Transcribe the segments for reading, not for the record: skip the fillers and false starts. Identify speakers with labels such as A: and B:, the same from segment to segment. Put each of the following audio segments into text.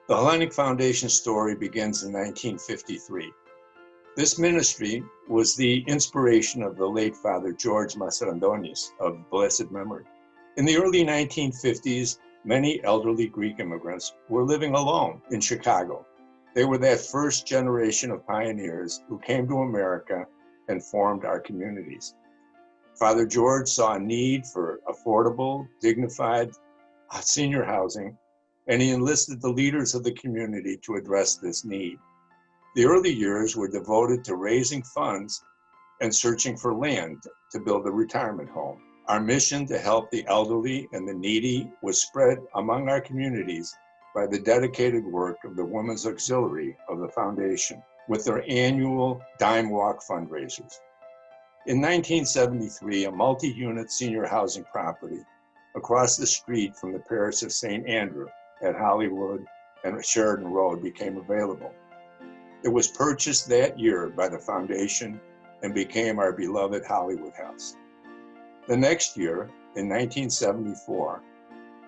A: The Hellenic Foundation story begins in 1953. This ministry was the inspiration of the late Father George Masrandonis of blessed memory. In the early 1950s, many elderly Greek immigrants were living alone in Chicago. They were that first generation of pioneers who came to America and formed our communities. Father George saw a need for affordable, dignified senior housing, and he enlisted the leaders of the community to address this need. The early years were devoted to raising funds and searching for land to build a retirement home. Our mission to help the elderly and the needy was spread among our communities by the dedicated work of the Women's Auxiliary of the Foundation with their annual Dime Walk fundraisers. In 1973, a multi-unit senior housing property across the street from the parish of St. Andrew at Hollywood and Sheridan Road became available. It was purchased that year by the foundation and became our beloved Hollywood House. The next year, in 1974,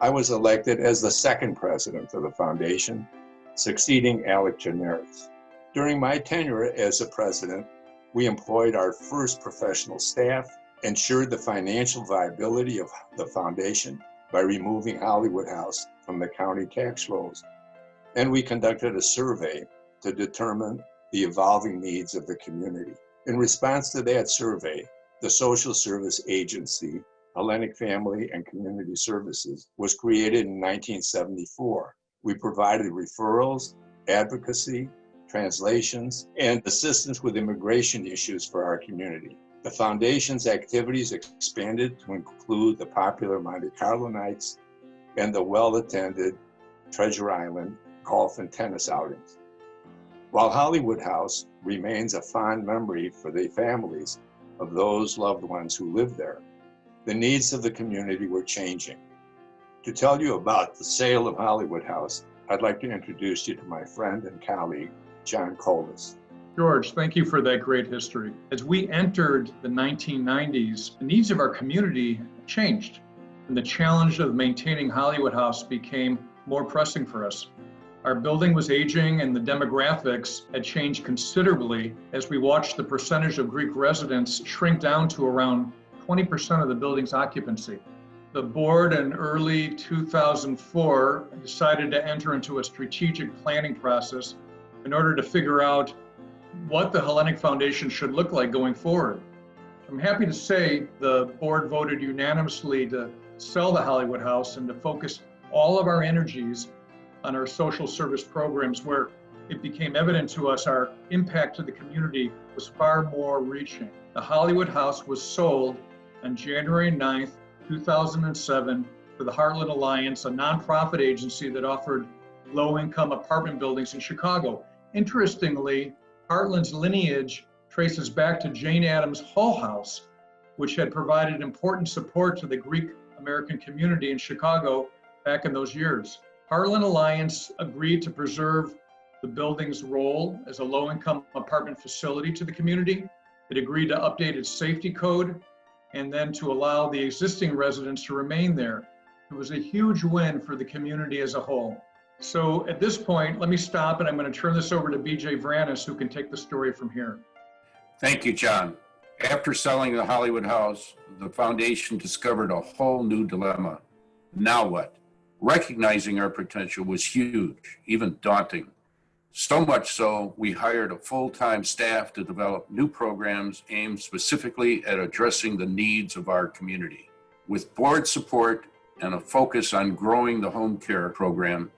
A: I was elected as the second president of the foundation, succeeding Alec Generis. During my tenure as the president, we employed our first professional staff, ensured the financial viability of the foundation by removing Hollywood House from the county tax rolls, and we conducted a survey to determine the evolving needs of the community. In response to that survey, the social service agency, Hellenic Family and Community Services, was created in 1974. We provided referrals, advocacy, translations, and assistance with immigration issues for our community. The foundation's activities expanded to include the popular Monte Carlo nights and the well-attended Treasure Island golf and tennis outings. While Hollywood House remains a fond memory for the families of those loved ones who lived there, the needs of the community were changing. To tell you about the sale of Hollywood House, I'd like to introduce you to my friend and colleague, John Colas.
B: George, thank you for that great history. As we entered the 1990s, the needs of our community changed, and the challenge of maintaining Hollywood House became more pressing for us. Our building was aging and the demographics had changed considerably as we watched the percentage of Greek residents shrink down to around 20% of the building's occupancy. The board in early 2004 decided to enter into a strategic planning process in order to figure out what the Hellenic Foundation should look like going forward. I'm happy to say the board voted unanimously to sell the Hollywood House and to focus all of our energies on our social service programs, where it became evident to us our impact to the community was far more reaching. The Hollywood House was sold on January 9th, 2007 to the Heartland Alliance, a nonprofit agency that offered low-income apartment buildings in Chicago. Interestingly, Heartland's lineage traces back to Jane Addams' Hull House, which had provided important support to the Greek American community in Chicago back in those years. Heartland Alliance agreed to preserve the building's role as a low-income apartment facility to the community. It agreed to update its safety code and then to allow the existing residents to remain there. It was a huge win for the community as a whole. So at this point, let me stop and I'm going to turn this over to BJ Vranis, who can take the story from here.
C: Thank you, John. After selling the Hollywood House, the foundation discovered a whole new dilemma. Now what? Recognizing our potential was huge, even daunting. So much so, we hired a full-time staff to develop new programs aimed specifically at addressing the needs of our community. With board support and a focus on growing the home care program,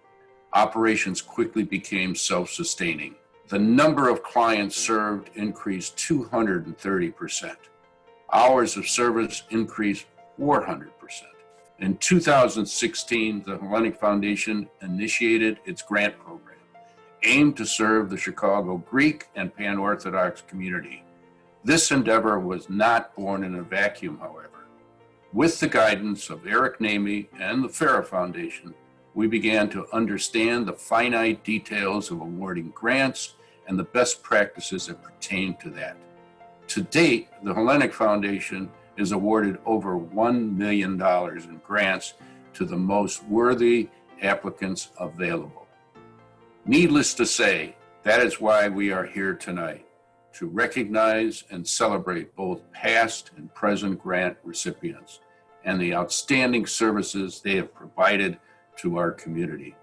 C: operations quickly became self-sustaining. The number of clients served increased 230%. Hours of service increased 400%. In 2016, the Hellenic Foundation initiated its grant program, aimed to serve the Chicago Greek and Pan-Orthodox community. This endeavor was not born in a vacuum, however. With the guidance of Eric Namey and the Farah Foundation, we began to understand the finite details of awarding grants and the best practices that pertain to that. To date, the Hellenic Foundation is awarded over $1 million in grants to the most worthy applicants available. Needless to say, that is why we are here tonight, to recognize and celebrate both past and present grant recipients and the outstanding services they have provided to our community.